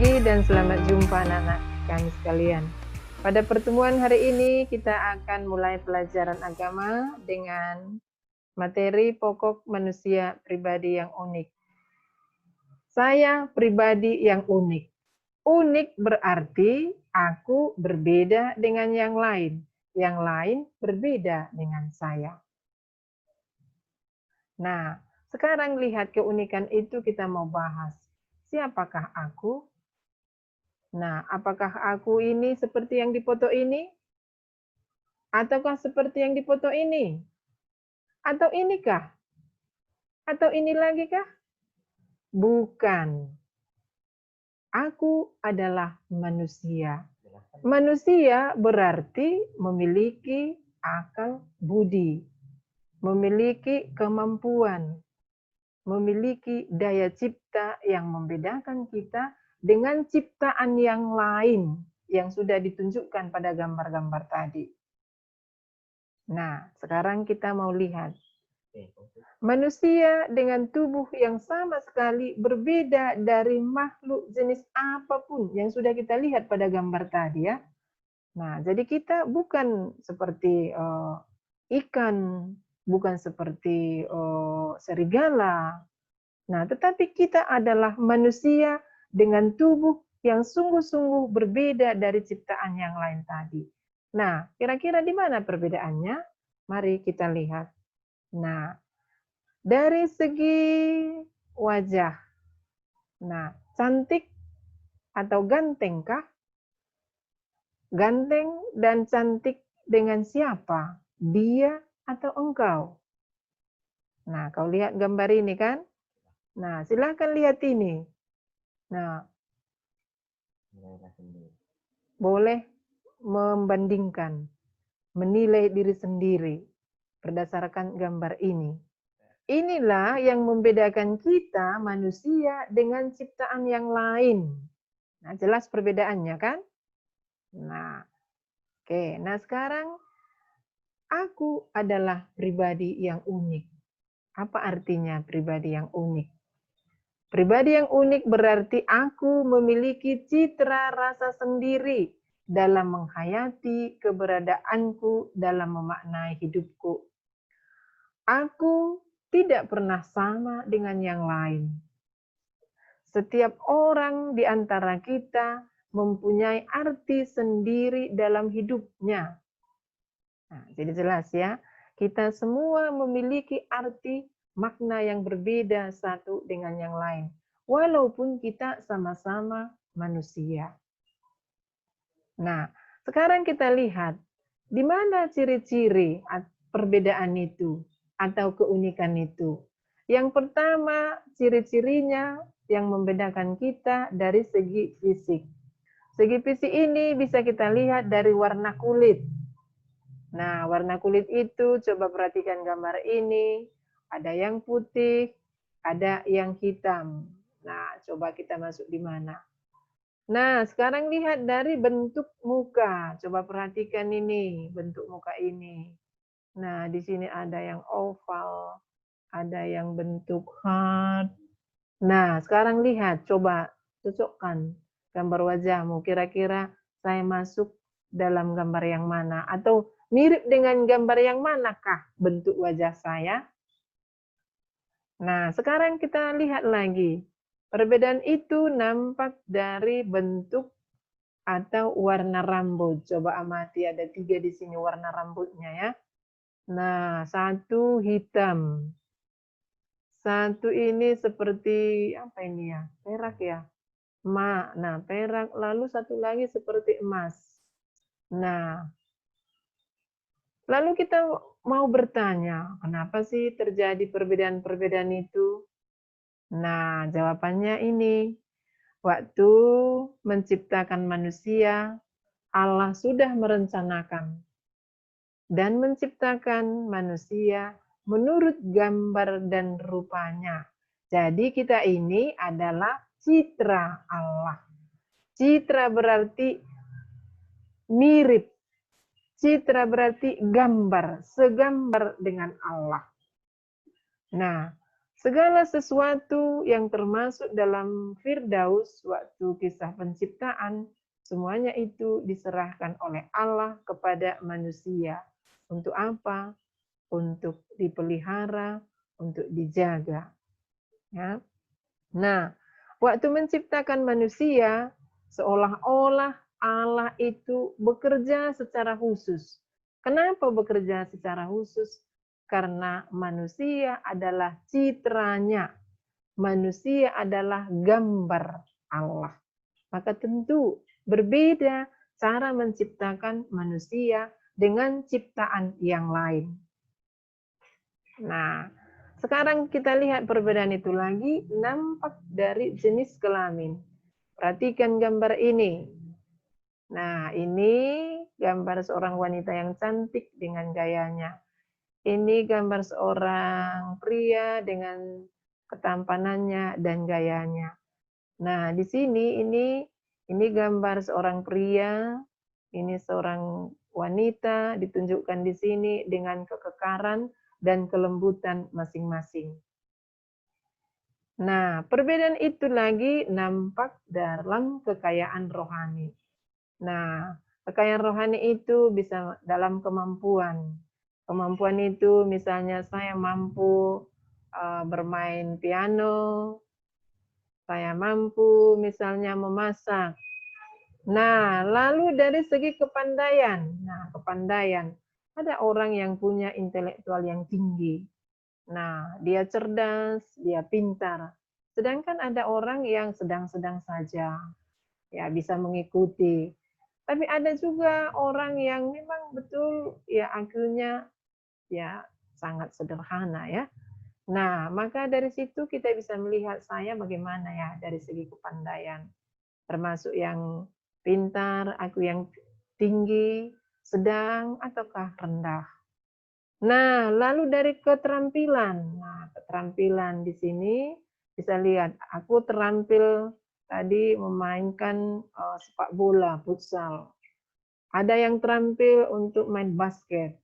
pagi dan selamat jumpa anak-anak kami sekalian. Pada pertemuan hari ini kita akan mulai pelajaran agama dengan materi pokok manusia pribadi yang unik. Saya pribadi yang unik. Unik berarti aku berbeda dengan yang lain. Yang lain berbeda dengan saya. Nah, sekarang lihat keunikan itu kita mau bahas. Siapakah aku? Nah, apakah aku ini seperti yang di foto ini? Ataukah seperti yang di foto ini? Atau inikah? Atau ini lagi kah? Bukan. Aku adalah manusia. Manusia berarti memiliki akal budi, memiliki kemampuan, memiliki daya cipta yang membedakan kita dengan ciptaan yang lain yang sudah ditunjukkan pada gambar-gambar tadi. Nah, sekarang kita mau lihat. Manusia dengan tubuh yang sama sekali berbeda dari makhluk jenis apapun yang sudah kita lihat pada gambar tadi ya. Nah, jadi kita bukan seperti ikan, bukan seperti serigala. Nah, tetapi kita adalah manusia dengan tubuh yang sungguh-sungguh berbeda dari ciptaan yang lain tadi. Nah, kira-kira di mana perbedaannya? Mari kita lihat. Nah, dari segi wajah. Nah, cantik atau gantengkah? Ganteng dan cantik dengan siapa? Dia atau engkau? Nah, kau lihat gambar ini kan? Nah, silakan lihat ini. Nah, boleh membandingkan, menilai diri sendiri berdasarkan gambar ini. Inilah yang membedakan kita manusia dengan ciptaan yang lain. Nah, jelas perbedaannya kan? Nah, oke. Nah, sekarang aku adalah pribadi yang unik. Apa artinya pribadi yang unik? Pribadi yang unik berarti aku memiliki citra rasa sendiri dalam menghayati keberadaanku, dalam memaknai hidupku. Aku tidak pernah sama dengan yang lain. Setiap orang di antara kita mempunyai arti sendiri dalam hidupnya. Nah, jadi jelas ya, kita semua memiliki arti makna yang berbeda satu dengan yang lain. Walaupun kita sama-sama manusia. Nah, sekarang kita lihat di mana ciri-ciri perbedaan itu atau keunikan itu. Yang pertama, ciri-cirinya yang membedakan kita dari segi fisik. Segi fisik ini bisa kita lihat dari warna kulit. Nah, warna kulit itu coba perhatikan gambar ini. Ada yang putih, ada yang hitam. Nah, coba kita masuk di mana? Nah, sekarang lihat dari bentuk muka. Coba perhatikan ini, bentuk muka ini. Nah, di sini ada yang oval, ada yang bentuk heart. Nah, sekarang lihat, coba cocokkan gambar wajahmu. Kira-kira saya masuk dalam gambar yang mana? Atau mirip dengan gambar yang manakah bentuk wajah saya? Nah, sekarang kita lihat lagi. Perbedaan itu nampak dari bentuk atau warna rambut. Coba amati, ada 3 di sini warna rambutnya ya. Nah, satu hitam. Satu ini seperti, apa ini ya? Perak ya? Nah, perak. Lalu satu lagi seperti emas. Nah, lalu kita mau bertanya, kenapa sih terjadi perbedaan-perbedaan itu? Nah, jawabannya ini. Waktu menciptakan manusia, Allah sudah merencanakan dan menciptakan manusia menurut gambar dan rupanya. Jadi kita ini adalah citra Allah. Citra berarti mirip. Citra berarti gambar, segambar dengan Allah. Nah, Segala sesuatu yang termasuk dalam Firdaus waktu kisah penciptaan, semuanya itu diserahkan oleh Allah kepada manusia. Untuk apa? Untuk dipelihara, untuk dijaga. Ya. Nah, waktu menciptakan manusia, seolah-olah Allah itu bekerja secara khusus. Kenapa bekerja secara khusus? Karena manusia adalah citranya. Manusia adalah gambar Allah. Maka tentu berbeda cara menciptakan manusia dengan ciptaan yang lain. Nah, sekarang kita lihat perbedaan itu lagi nampak dari jenis kelamin. Perhatikan gambar ini. Nah, ini gambar seorang wanita yang cantik dengan gayanya. Ini gambar seorang pria dengan ketampanannya dan gayanya. Nah, di sini ini gambar seorang pria, ini seorang wanita ditunjukkan di sini dengan kekekaran dan kelembutan masing-masing. Nah, perbedaan itu lagi nampak dalam kekayaan rohani. Nah, kekayaan rohani itu bisa dalam kemampuan. Kemampuan itu misalnya saya mampu bermain piano, saya mampu misalnya memasak. Nah, lalu dari segi kepandaian. Nah, kepandaian. Ada orang yang punya intelektual yang tinggi. Nah, dia cerdas, dia pintar. Sedangkan ada orang yang sedang-sedang saja. Ya, bisa mengikuti. Tapi ada juga orang yang memang betul ya IQ-nya ya sangat sederhana ya. Nah, maka dari situ kita bisa melihat saya bagaimana ya dari segi kepandaian. Termasuk yang pintar, aku yang tinggi, sedang, ataukah rendah. Nah, lalu dari keterampilan. Nah, keterampilan di sini bisa lihat, aku terampil tadi memainkan sepak bola, futsal. Ada yang terampil untuk main basket.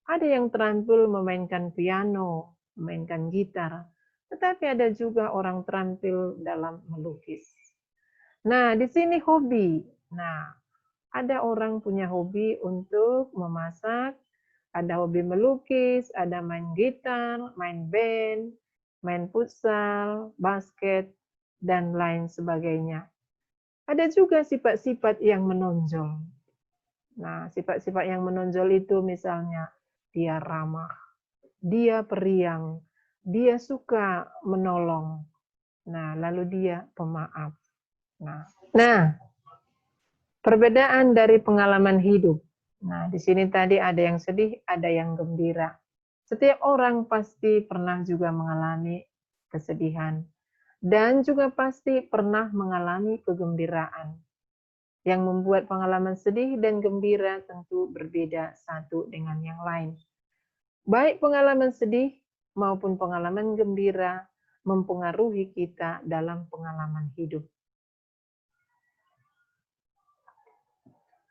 Ada yang terampil memainkan piano, memainkan gitar. Tetapi ada juga orang terampil dalam melukis. Nah, di sini hobi. Nah, ada orang punya hobi untuk memasak, ada hobi melukis, ada main gitar, main band, main futsal, basket, dan lain sebagainya. Ada juga sifat-sifat yang menonjol. Nah, sifat-sifat yang menonjol itu misalnya dia ramah, dia periang, dia suka menolong. Nah, lalu dia pemaaf. Nah, perbedaan dari pengalaman hidup. Nah, di sini tadi ada yang sedih, ada yang gembira. Setiap orang pasti pernah juga mengalami kesedihan dan juga pasti pernah mengalami kegembiraan. Yang membuat pengalaman sedih dan gembira tentu berbeda satu dengan yang lain. Baik pengalaman sedih maupun pengalaman gembira mempengaruhi kita dalam pengalaman hidup.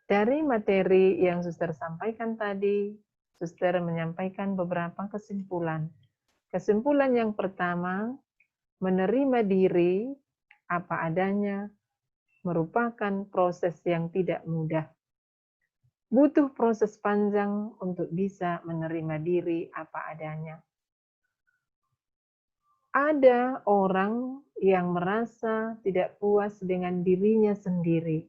Dari materi yang Suster sampaikan tadi, Suster menyampaikan beberapa kesimpulan. Kesimpulan yang pertama, menerima diri apa adanya merupakan proses yang tidak mudah. Butuh proses panjang untuk bisa menerima diri apa adanya. Ada orang yang merasa tidak puas dengan dirinya sendiri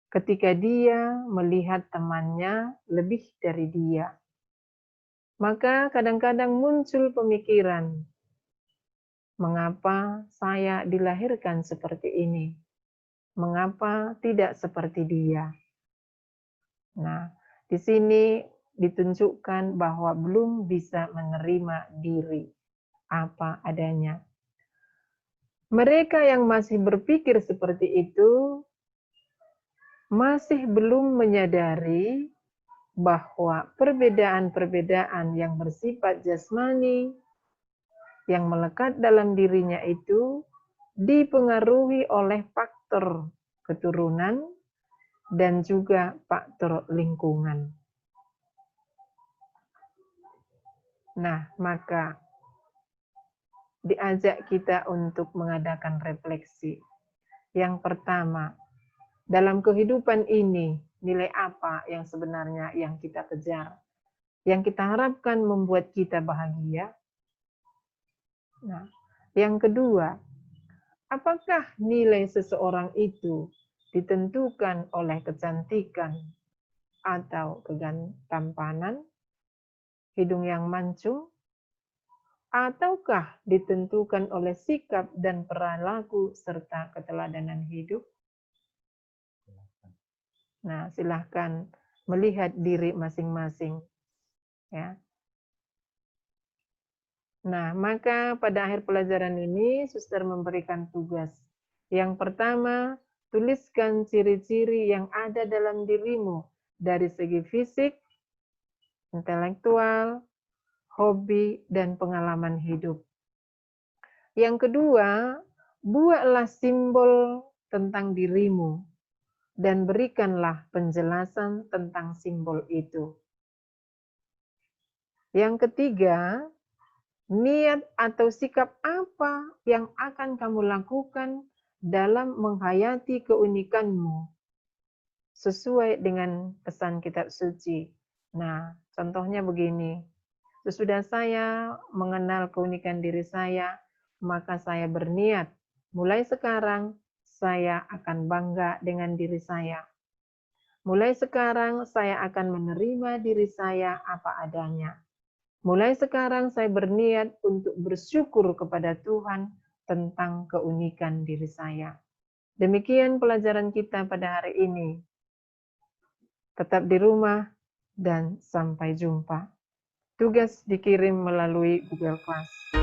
ketika dia melihat temannya lebih dari dia. Maka kadang-kadang muncul pemikiran, mengapa saya dilahirkan seperti ini? Mengapa tidak seperti dia? Nah, di sini ditunjukkan bahwa belum bisa menerima diri apa adanya. Mereka yang masih berpikir seperti itu masih belum menyadari bahwa perbedaan-perbedaan yang bersifat jasmani yang melekat dalam dirinya itu dipengaruhi oleh faktor keturunan dan juga faktor lingkungan. Nah, maka diajak kita untuk mengadakan refleksi. Yang pertama, dalam kehidupan ini, nilai apa yang sebenarnya yang kita kejar? Yang kita harapkan membuat kita bahagia? Nah, yang kedua, apakah nilai seseorang itu ditentukan oleh kecantikan atau ketampanan, hidung yang mancung, ataukah ditentukan oleh sikap dan perilaku serta keteladanan hidup? Nah, silahkan melihat diri masing-masing. Ya. Nah, maka pada akhir pelajaran ini, suster memberikan tugas. Yang pertama, tuliskan ciri-ciri yang ada dalam dirimu dari segi fisik, intelektual, hobi, dan pengalaman hidup. Yang kedua, buatlah simbol tentang dirimu dan berikanlah penjelasan tentang simbol itu. Yang ketiga, niat atau sikap apa yang akan kamu lakukan dalam menghayati keunikanmu sesuai dengan pesan kitab suci. Nah, contohnya begini. Sesudah saya mengenal keunikan diri saya, maka saya berniat, mulai sekarang saya akan bangga dengan diri saya. Mulai sekarang saya akan menerima diri saya apa adanya. Mulai sekarang saya berniat untuk bersyukur kepada Tuhan tentang keunikan diri saya. Demikian pelajaran kita pada hari ini. Tetap di rumah dan sampai jumpa. Tugas dikirim melalui Google Class.